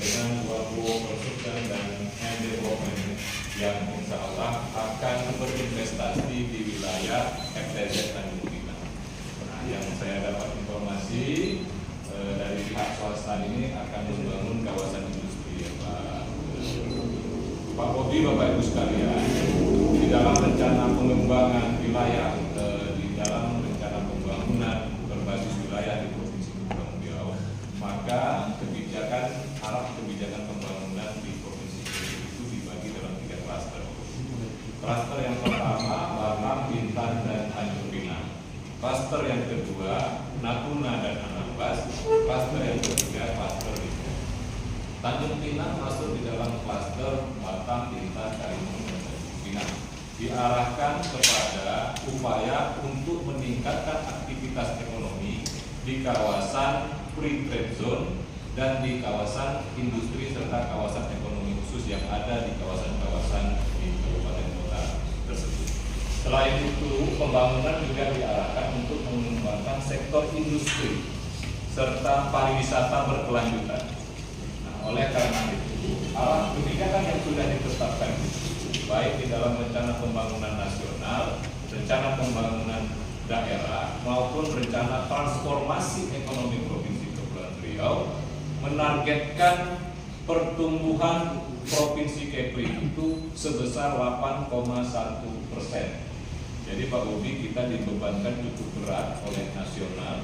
dengan 20 konsultan dan development yang insya Allah akan berinvestasi di wilayah FTZ Tanjung Pinang. Nah, yang saya dapat informasi dari pihak swasta ini akan membangun kawasan industri, ya Pak Bobi, Bapak Ibu sekalian, di dalam rencana pengembangan wilayah, di dalam rencana pembangunan berbasis wilayah di Provinsi Kepulauan Riau, maka arah kebijakan pembangunan di Provinsi Riau itu dibagi dalam 3 klaster. Klaster yang pertama Batam, Bintan, dan Tanjung Pinang. Klaster yang kedua Natuna dan Anambas. Klaster yang ketiga klaster Bintan. Tanjung Pinang masuk di dalam klaster Batam, Bintan, Karimun, dan Tanjung Pinang. Diarahkan kepada upaya untuk meningkatkan aktivitas ekonomi di kawasan free trade zone dan di kawasan industri serta kawasan ekonomi khusus yang ada di kawasan-kawasan di kabupaten kota tersebut. Selain itu, pembangunan juga diarahkan untuk mengembangkan sektor industri serta pariwisata berkelanjutan. Nah, oleh karena itu, arah kebijakan yang sudah ditetapkan itu, baik di dalam rencana pembangunan nasional, rencana pembangunan daerah, maupun rencana transformasi ekonomi Provinsi Kepulauan Riau, menargetkan pertumbuhan Provinsi Kepri itu sebesar 8,1%. Jadi Pak Bobi, kita dibebankan cukup berat oleh nasional.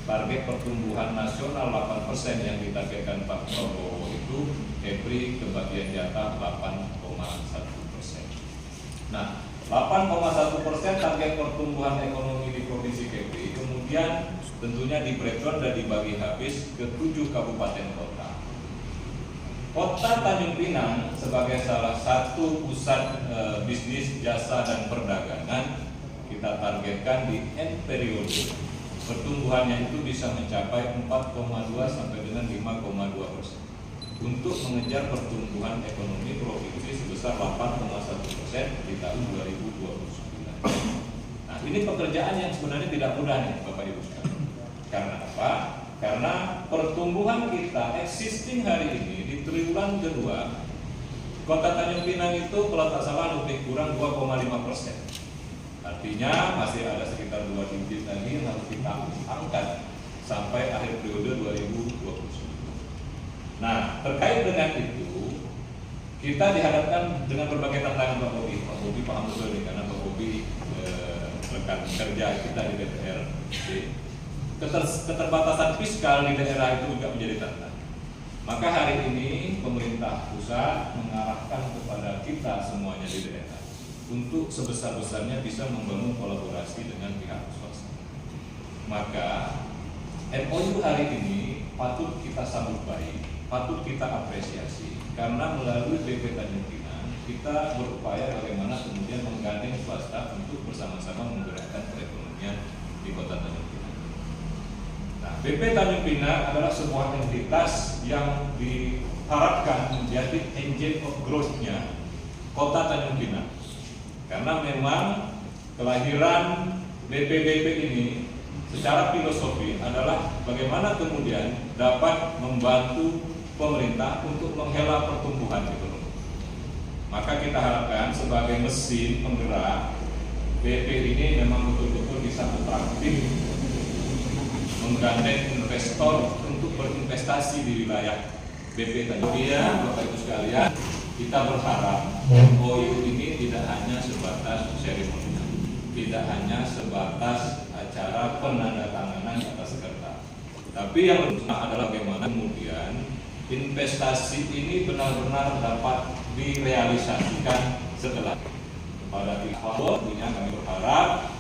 Target pertumbuhan nasional 8% yang ditargetkan Pak Prabowo itu, Kepri kebagian jatah 8,1%. Nah, 8,1% target pertumbuhan ekonomi di Provinsi Kepri kemudian tentunya di breakdown dan dibagi habis ke 7 kabupaten kota. Kota Tanjung Pinang sebagai salah satu pusat bisnis, jasa, dan perdagangan kita targetkan di end periode pertumbuhannya itu bisa mencapai 4,2 sampai dengan 5,2% untuk mengejar pertumbuhan ekonomi provinsi sebesar 8,1% di tahun 2029. Nah, ini pekerjaan yang sebenarnya tidak mudah nih Bapak Ibu sekalian. Karena apa? Karena pertumbuhan kita existing hari ini di triwulan kedua, Kota Tanjung Pinang itu kalau tak salah lebih kurang 2,5%. Artinya masih ada sekitar 2 digit lagi yang harus kita angkat sampai akhir periode 2029. Nah, terkait dengan itu, kita dihadapkan dengan berbagai tantangan Pak Bobi. Pak Bobi paham betul ini karena Pak Bobi rekan kerja kita di DPR. Keterbatasan fiskal di daerah itu juga menjadi tantangan. Maka hari ini pemerintah pusat mengarahkan kepada kita semuanya di daerah untuk sebesar-besarnya bisa membangun kolaborasi dengan pihak swasta. Maka MOU hari ini patut kita sambut baik, patut kita apresiasi, karena melalui BP Tanjung Pinang kita berupaya bagaimana kemudian menggandeng swasta untuk bersama-sama menggerakkan perekonomian di Kota Tanjung Pinang. Nah, BP Tanjung Pinang adalah sebuah entitas yang diharapkan menjadi engine of growth-nya Kota Tanjung Pinang. Karena memang kelahiran BP ini secara filosofi adalah bagaimana kemudian dapat membantu pemerintah untuk menghela pertumbuhan ekonomi. Maka kita harapkan sebagai mesin penggerak BP ini memang betul-betul bisa atraktif menggandeng investor untuk berinvestasi di wilayah BP Tanjung Pinang. Bapak Ibu sekalian, kita berharap MOU ini tidak hanya sebatas seremonial, tidak hanya sebatas acara penandatanganan atas kertas, tapi yang utama adalah bagaimana kemudian investasi ini benar-benar dapat direalisasikan setelah. Pada pihak tentunya kami berharap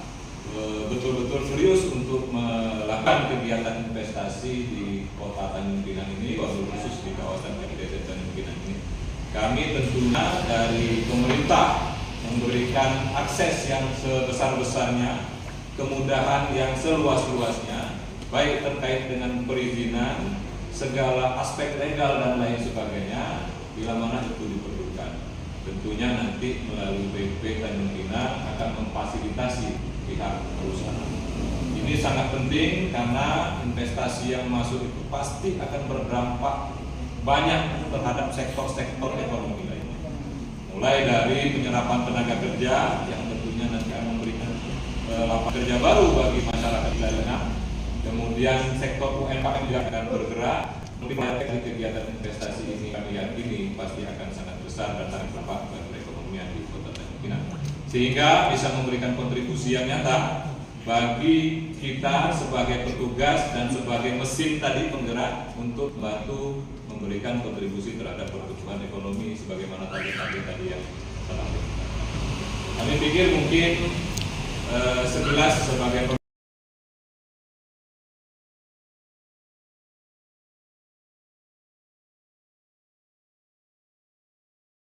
betul-betul serius untuk melakukan kegiatan investasi di Kota Tanjung Pinang ini, wabil khusus di kawasan FTZ Tanjung Pinang ini. Kami tentunya dari pemerintah memberikan akses yang sebesar-besarnya, kemudahan yang seluas-luasnya, baik terkait dengan perizinan, segala aspek legal dan lain sebagainya, bila mana itu diperlukan. Tentunya nanti melalui BP Tanjung Pinang akan memfasilitasi pihak perusahaan. Ini sangat penting karena investasi yang masuk itu pasti akan berdampak banyak terhadap sektor-sektor ekonomi lainnya. Mulai dari penyerapan tenaga kerja yang tentunya nanti akan memberikan lapangan kerja baru bagi masyarakat wilayah. Kemudian sektor UMKM juga akan bergerak. Dari kegiatan investasi ini kami yakini pasti akan sangat besar dan sangat berdampak bagi perekonomian di Kota Tanjung Pinang, sehingga bisa memberikan kontribusi yang nyata bagi kita sebagai petugas dan sebagai mesin tadi penggerak untuk membantu memberikan kontribusi terhadap pertumbuhan ekonomi sebagaimana target-target tadi yang telah ditetapkan. Kami pikir mungkin sekilas sebagai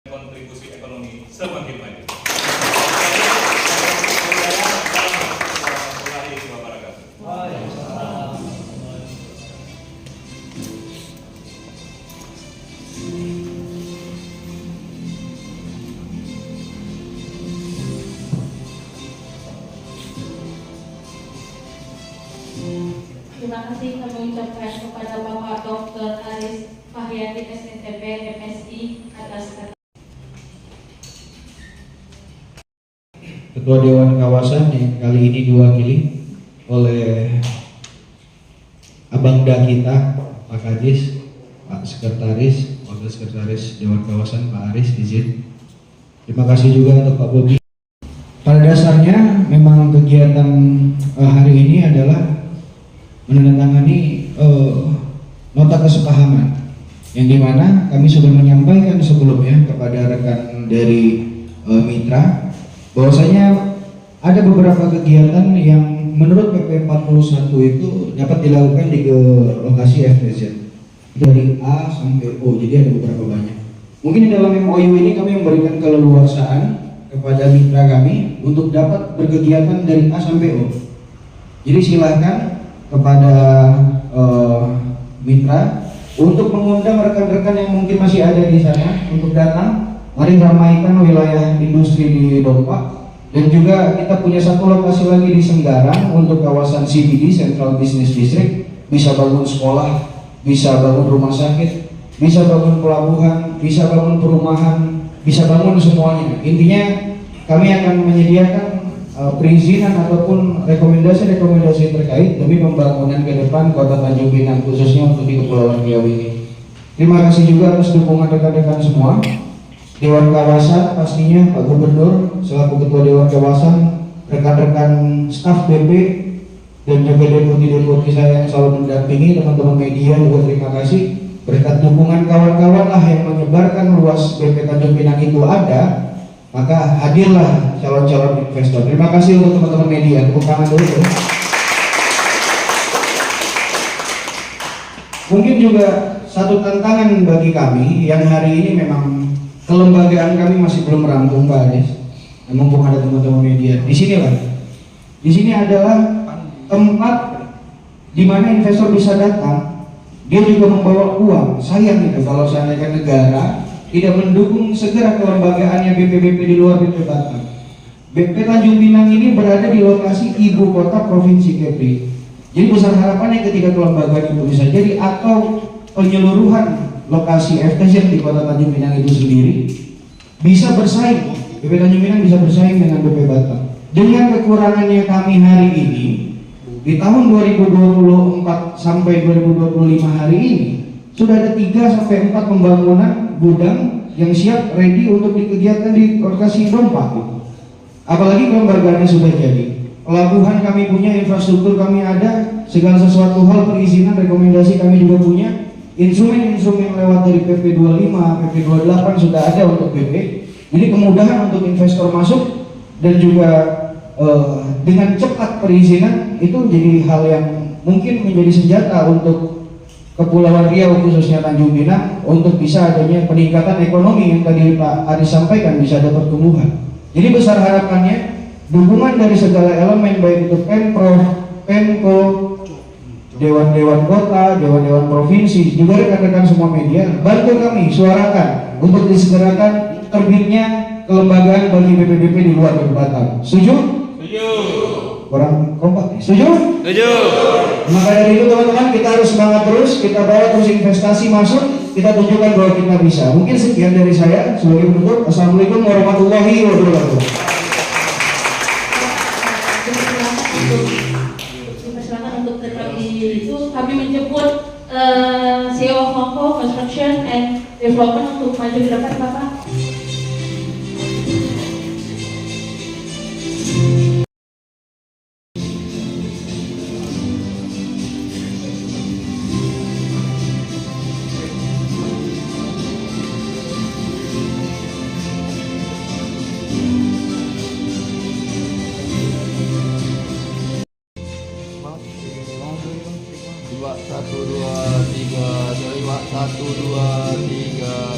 kontribusi ekonomi semakin maju. Terima kasih kami ucapkan kepada Bapak Dr. Aris Fahyadi SNTP MSI atas kata. Ketua Dewan Kawasan yang kali ini diwakili oleh Abangda kita, Pak Kadis, Pak Sekretaris, Wakil Sekretaris Dewan Kawasan Pak Aris izin. Terima kasih juga untuk Pak Bobi. Pada dasarnya memang kegiatan hari ini adalah menandatangani nota kesepahaman yang dimana kami sudah menyampaikan sebelumnya kepada rekan dari mitra bahwasanya ada beberapa kegiatan yang menurut PP 41 itu dapat dilakukan di lokasi FTZ dari A sampai O, jadi ada beberapa banyak. Mungkin di dalam MOU ini kami memberikan keleluasaan kepada mitra kami untuk dapat berkegiatan dari A sampai O. Jadi silakan kepada mitra untuk mengundang rekan-rekan yang mungkin masih ada di sana untuk datang. Mari ramaikan wilayah industri di Dompak, dan juga kita punya satu lokasi lagi di Senggarang untuk kawasan CBD Central Business District. Bisa bangun sekolah, bisa bangun rumah sakit, bisa bangun pelabuhan, bisa bangun perumahan, bisa bangun semuanya. Intinya kami akan menyediakan perizinan ataupun rekomendasi-rekomendasi terkait demi pembangunan ke depan Kota Tanjung Pinang, khususnya untuk di Kepulauan Riau ini. Terima kasih juga atas dukungan rekan-rekan semua. Dewan Kawasan pastinya Pak Gubernur selaku Ketua Dewan Kawasan, rekan-rekan staf BP dan juga deputi-deputi saya yang selalu mendampingi, teman-teman media juga terima kasih. Berkat dukungan kawan-kawan lah yang menyebarkan luas BP Tanjung Pinang itu ada, maka hadirlah calon-calon investor. Terima kasih untuk teman-teman media. Tepuk tangan dulu. Mungkin juga satu tantangan bagi kami yang hari ini memang kelembagaan kami masih belum rampung, Pak Aris. Mumpung ada teman-teman media di sini lah. Di sini adalah tempat di mana investor bisa datang. Dia juga membawa uang. Sayang itu kalau seandainya negara tidak mendukung segera kelembagaannya BP-BP di luar BP Batam. BP Tanjung Pinang ini berada di lokasi ibu kota provinsi Kepri. Jadi besar harapannya ketika kelembagaan itu bisa jadi atau penyeluruhan lokasi FTZ di Kota Tanjung Pinang itu sendiri bisa bersaing. BP Tanjung Pinang bisa bersaing dengan BP Batam. Dengan kekurangannya kami hari ini di tahun 2024 sampai 2025 hari ini sudah ada 3 sampai 4 pembangunan gudang yang siap ready untuk dikegiatan di lokasi Dompak. Apalagi kelembagaannya sudah jadi. Pelabuhan kami punya, infrastruktur kami ada, segala sesuatu hal perizinan, rekomendasi kami juga punya. Instrumen-instrumen lewat dari PP 25, PP 28 sudah ada untuk BP. Jadi kemudahan untuk investor masuk dan juga dengan cepat perizinan itu jadi hal yang mungkin menjadi senjata untuk Kepulauan Riau khususnya Tanjung Pinang untuk bisa adanya peningkatan ekonomi yang tadi Pak Aris sampaikan, bisa ada pertumbuhan. Jadi besar harapannya dukungan dari segala elemen baik itu Pemprov, Pemko, Dewan-dewan kota, dewan-dewan provinsi, juga rekan-rekan semua media, bantu kami suarakan untuk disegerakan terbitnya kelembagaan bagi BP-BP di luar Batam. Setuju? Setuju. Kurang kompak nih. Setuju? Setuju. Maka dari itu teman-teman, kita harus semangat terus, kita bawa terus investasi masuk, kita tunjukkan bahwa kita bisa. Mungkin sekian dari saya sebagai penutup. Assalamualaikum warahmatullahi wabarakatuh. Silakan untuk tetap di itu. Kami menjemput CEO Hongkong Construction and Development untuk maju ke depan, Bapak. Satu dua tiga, sorry Pak, 1 2 3.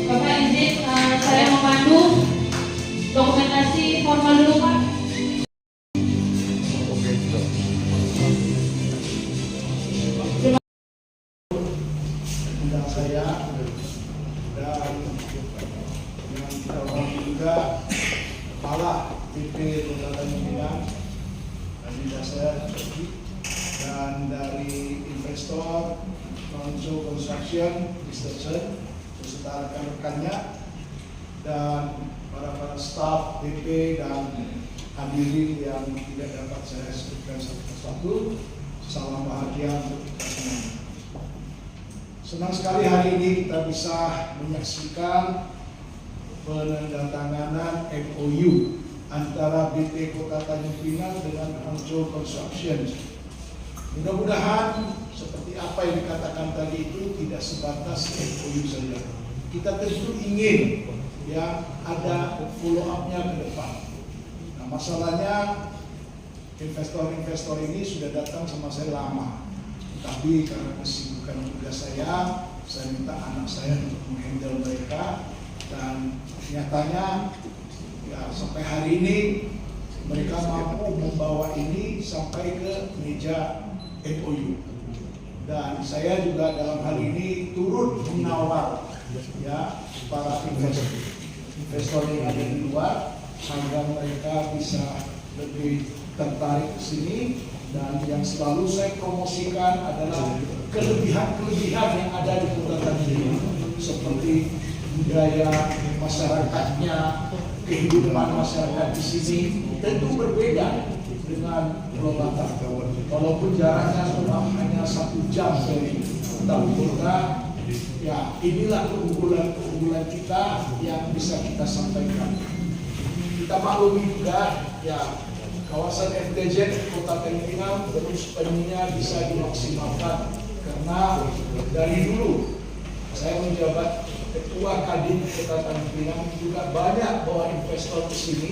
Bapak izin saya memandu dokumentasi formal dulu, Pak. Oke, sudah. Undang saya dan yang kita hormati juga kepala BP Kota Tanjung Pinang dari dasar dan dari investor Nonco Construction Mr. Chen beserta rekan-rekannya dan para staf BP dan hadirin yang tidak dapat saya sebutkan satu persatu. Salam bahagia untuk kita semua. Senang sekali hari ini kita bisa menyaksikan penandatanganan MOU antara BP Kota Tanjung Pinang dengan Nonco Construction. Mudah-mudahan seperti apa yang dikatakan tadi itu tidak sebatas MOU saja. Kita tentu ingin ya ada follow up-nya ke depan. Nah, masalahnya investor-investor ini sudah datang sama saya lama, tapi karena kesibukan tugas saya minta anak saya untuk menghandle mereka, dan nyatanya ya sampai hari ini mereka mampu membawa ini sampai ke meja MOU. Dan saya juga dalam hal ini turut menawar ya para investor yang ada di luar agar mereka bisa lebih tertarik ke sini, dan yang selalu saya promosikan adalah kelebihan-kelebihan yang ada di Kota Tanjung Pinang, seperti budaya masyarakatnya, kehidupan masyarakat di sini tentu berbeda dengan Pulau Batam. Walaupun jaraknya cuma hanya 1 jam dari kota, ya inilah keunggulan kita yang bisa kita sampaikan. Kita maklumi juga ya kawasan FTZ Kota Tanjung Pinang penuhnya bisa dimaksimalkan, karena dari dulu saya menjabat Ketua Kadin Kota Tanjung Pinang juga banyak bawa investor ke sini,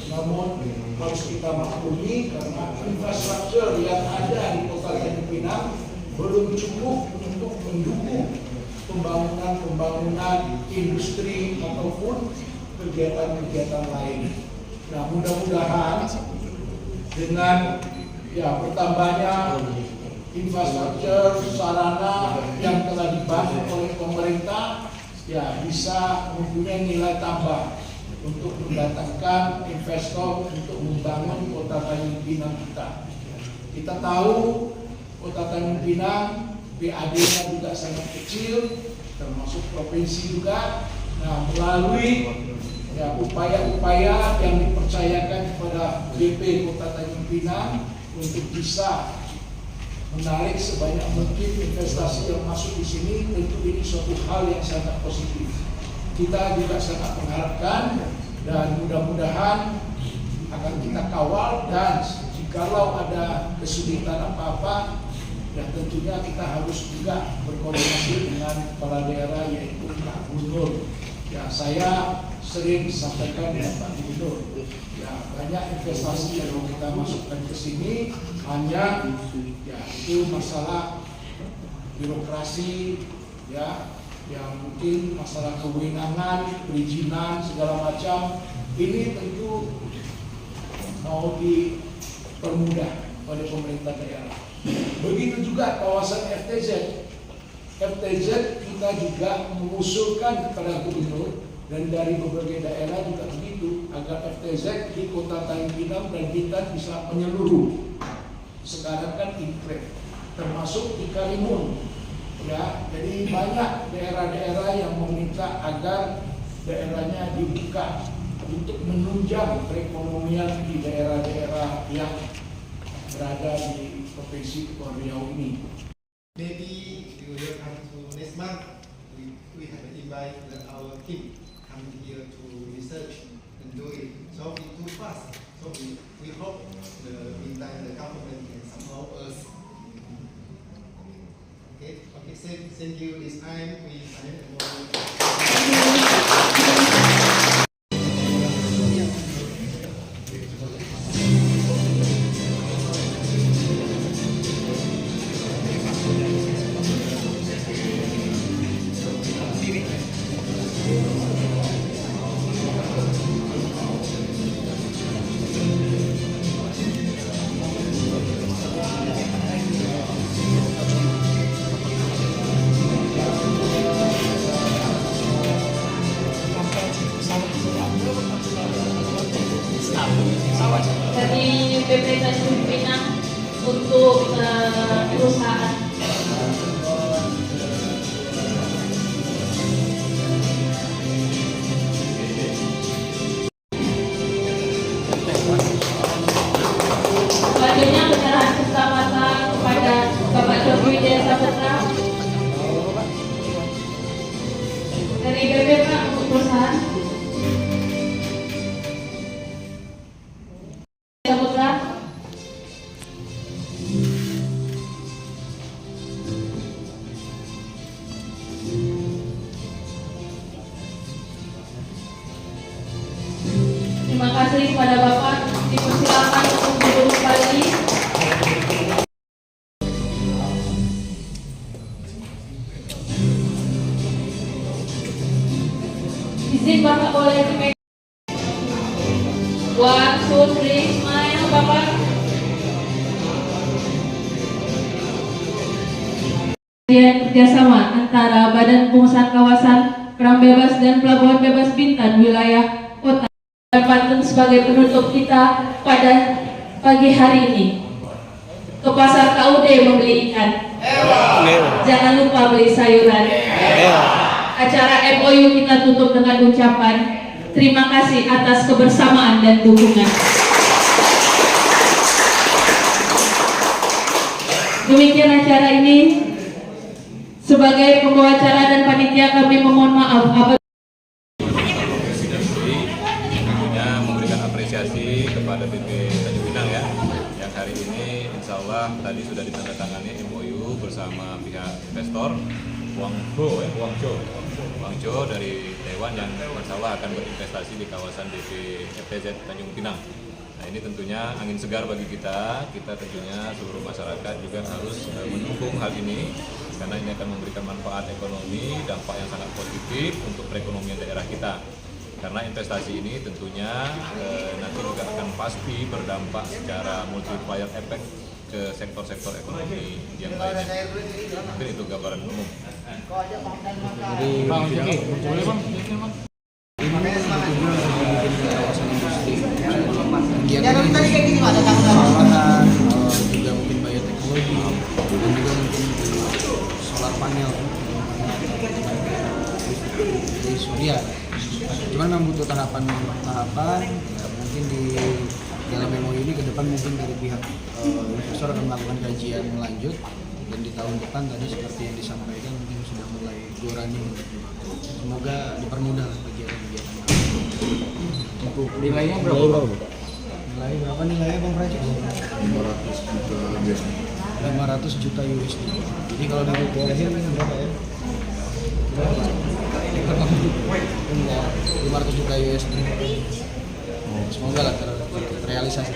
namun harus kita maklumi karena infrastruktur yang ada di Kota Tanjung Pinang belum cukup untuk mendukung pembangunan industri ataupun kegiatan-kegiatan lain. Nah, mudah-mudahan dengan ya bertambahnya infrastruktur sarana yang telah dibangun oleh pemerintah ya bisa mempunyai nilai tambah untuk mendatangkan investor untuk membangun Kota Tanjung Pinang kita. Kita tahu Kota Tanjung Pinang PAD-nya juga sangat kecil, termasuk provinsi juga. Nah, melalui ya upaya-upaya yang dipercayakan kepada BP Kota Tanjung Pinang untuk bisa menarik sebanyak mungkin investasi yang masuk di sini, tentu ini suatu hal yang sangat positif. Kita juga sangat mengharapkan dan mudah-mudahan akan kita kawal, dan jikalau ada kesulitan apa-apa ya tentunya kita harus juga berkoordinasi dengan kepala daerah yaitu Pak Gubernur. Ya, saya sering sampaikan dengan Pak Gubernur, ya banyak investasi yang kita masukkan ke sini, hanya ya itu masalah birokrasi ya, yang mungkin masalah kewenangan, perizinan segala macam ini tentu mau dipermudah oleh pemerintah daerah. Begitu juga kawasan FTZ FTZ kita juga mengusulkan kepada gubernur dan dari berbagai daerah juga begitu agar FTZ di Kota Tanjung Pinang dan Bintan bisa menyeluruh. Sekarang kan impre, termasuk di Karimun, ya. Jadi banyak daerah-daerah yang meminta agar daerahnya dibuka untuk menunjang perekonomian di daerah-daerah yang berada di Provinsi Kepulauan Riau ini. Maybe we will come to next month. We have invite our team come here to research and do it. So we too fast. So we hope the government can support us. Okay, thank you. This time we sign dari PP Tanjung Pinang untuk perusahaan. Selanjutnya penyerahan kesempatan kepada Bapak Joko Widya Saputra dari PP Pak untuk perusahaan. Saputra. Terima kasih kepada Bapak, dipersilakan untuk duduk kembali. Izin Bapak boleh dipegang. 1, 2, 3, smile Bapak. Kerjasama antara Badan Pengusahaan Kawasan Perang Bebas dan Pelabuhan Bebas Bintan wilayah Kota Banten sebagai penutup kita pada pagi hari ini. Ke pasar KUD membeli ikan. Jangan lupa beli sayuran. Acara MOU kita tutup dengan ucapan terima kasih atas kebersamaan dan dukungan. Demikian acara ini. Sebagai pembawa acara dan panitia kami memohon maaf apabila tentunya memberikan apresiasi kepada BP Tanjung Pinang ya, yang hari ini insya Allah tadi sudah ditandatangani MOU bersama pihak investor Guangzhou dari Taiwan yang insya Allah akan berinvestasi di kawasan BP FTZ Tanjung Pinang. Nah ini tentunya angin segar bagi kita tentunya seluruh masyarakat juga harus mendukung hal ini karena ini akan memberikan manfaat ekonomi, dampak yang sangat positif untuk perekonomian daerah kita. Karena investasi ini tentunya nanti juga akan pasti berdampak secara multiplier effect ke sektor-sektor ekonomi yang lainnya. Mungkin itu gambaran umum. Juga mungkin bioteknologi dan juga mungkin solar panel dari surya. Cuman memang butuh tahapan ya, mungkin di dalam MOU ini ke depan mungkin dari pihak investor akan melakukan kajian lanjut dan di tahun depan tadi seperti yang disampaikan mungkin sudah mulai go running. Semoga dipermudah kegiatan-kegiatan. Untuk nilainya berapa? Nilai berapa nilainya Bang Praja? 500 juta USD. Jadi kalau dirupiahin berapa ya? 500 juta USD. Semoga lah terrealisasi.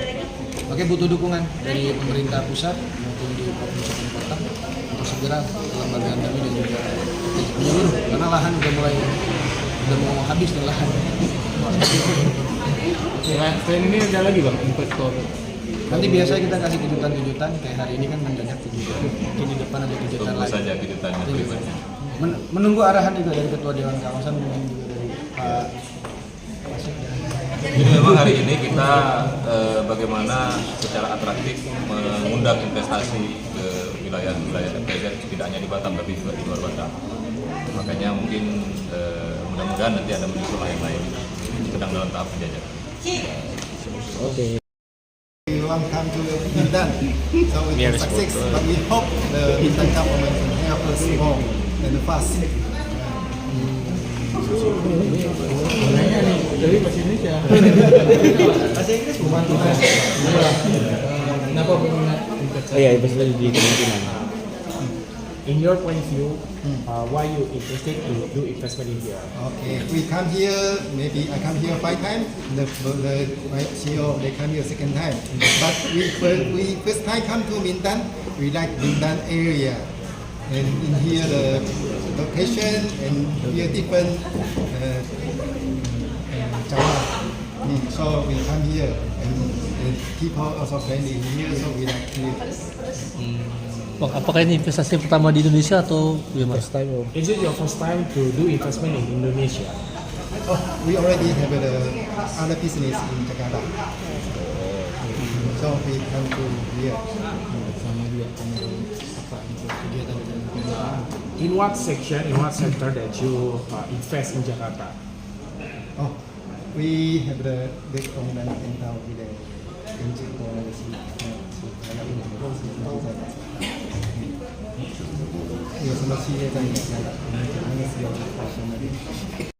Oke, butuh dukungan dari pemerintah pusat maupun di provinsi dan kota untuk segera kelembagaan kami dan juga menyeluruh karena lahan udah mau habis nih lahan. Selain ini ada lagi Bang investor Nanti biasa kita kasih kejutan-kejutan kayak hari ini kan mendadak kejutan. Mungkin di depan ada kejutan Tunggu lagi. saja kejutannya berikutnya. Menunggu arahan juga dari Ketua Dewan Kawasan, mungkin juga dari Pak Wasit. Jadi memang hari ini kita bagaimana secara atraktif mengundang investasi ke wilayah FTZ, tidak hanya di Batam tapi juga di luar Batam. Makanya mungkin mudah-mudahan nanti ada menyusul lain-lain, sedang dalam tahap penjajakan. We want come to Bintan, so we can success. But we hope the Bintan government can help us more and fast. Dari bahasa Indonesia. Bahasa Inggris membantu saya. Kenapa peminat investasi? Oh iya, investasi di kemungkinan. In your point of view, why you interested to do investment in here? Okay, we come here. Maybe I come here 5 times. My CEO they come here second time. But we first time come to Bintan. We like Bintan area, and in here the location and here different Java. So we come here and people also friendly here. So we like here. Bang, apakah ini investasi pertama di Indonesia atau gimana? Is it your first time to do investment in Indonesia? Oh, we already have other business in Jakarta. So we come to here. In what section, in what sector that you invest in Jakarta? Oh, we have the bangunan rental di有什么企业在你家的？我们是有发生的。